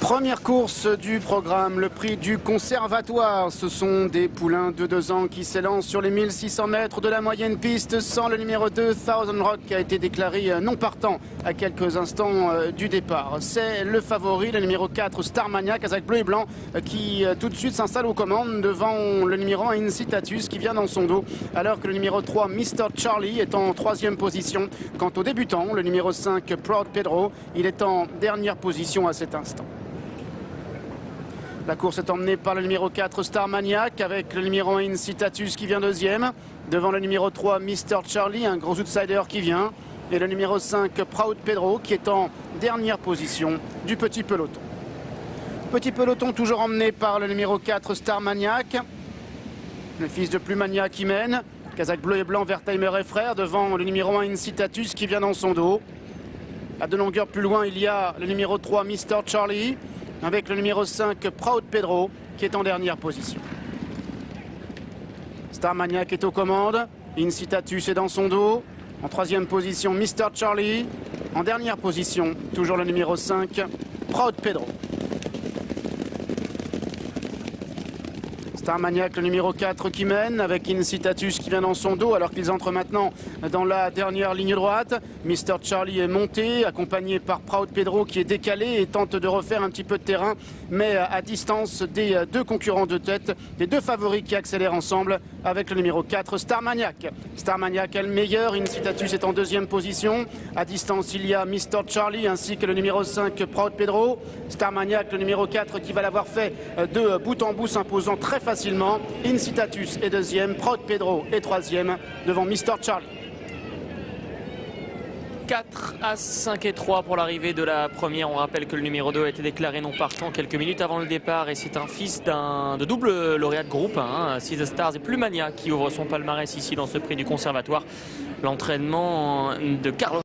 Première course du programme, le prix du Conservatoire. Ce sont des poulains de 2 ans qui s'élancent sur les 1600 mètres de la moyenne piste sans le numéro 2, Thousand Rock, qui a été déclaré non partant à quelques instants du départ. C'est le favori, le numéro 4, Starmania, Kazakh bleu et blanc, qui tout de suite s'installe aux commandes devant le numéro 1, Incitatus, qui vient dans son dos, alors que le numéro 3, Mr. Charlie, est en 3e position. Quant au débutant, le numéro 5, Proud Pedro, il est en dernière position à cet instant. La course est emmenée par le numéro 4 Starmaniac avec le numéro 1 Incitatus qui vient 2e. Devant le numéro 3 Mr. Charlie, un gros outsider qui vient. Et le numéro 5 Proud Pedro qui est en dernière position du petit peloton. Petit peloton toujours emmené par le numéro 4 Starmaniac. Le fils de Plumania qui mène. Kazakh bleu et blanc, Wertheimer et frère devant le numéro 1 Incitatus qui vient dans son dos. À 2 longueurs plus loin, il y a le numéro 3 Mr. Charlie, avec le numéro 5, Proud Pedro, qui est en dernière position. Starmaniac est aux commandes. Incitatus est dans son dos. En 3e position, Mr. Charlie. En dernière position, toujours le numéro 5, Proud Pedro. Starmaniac, le numéro 4 qui mène, avec Incitatus qui vient dans son dos, alors qu'ils entrent maintenant dans la dernière ligne droite. Mr. Charlie est monté, accompagné par Proud Pedro qui est décalé et tente de refaire un petit peu de terrain, mais à distance des 2 concurrents de tête, des 2 favoris qui accélèrent ensemble avec le numéro 4, Starmaniac. Starmaniac est le meilleur, Incitatus est en 2e position. À distance, il y a Mr. Charlie ainsi que le numéro 5, Proud Pedro. Starmaniac, le numéro 4 qui va l'avoir fait de bout en bout, s'imposant très facilement. Incitatus est 2e, Proud Pedro est 3e devant Mr. Charlie. 4 à 5 et 3 pour l'arrivée de la première. On rappelle que le numéro 2 a été déclaré non partant quelques minutes avant le départ et c'est un fils de double lauréat de groupe, Six Stars et Plumania qui ouvre son palmarès ici dans ce prix du Conservatoire. L'entraînement de Carlos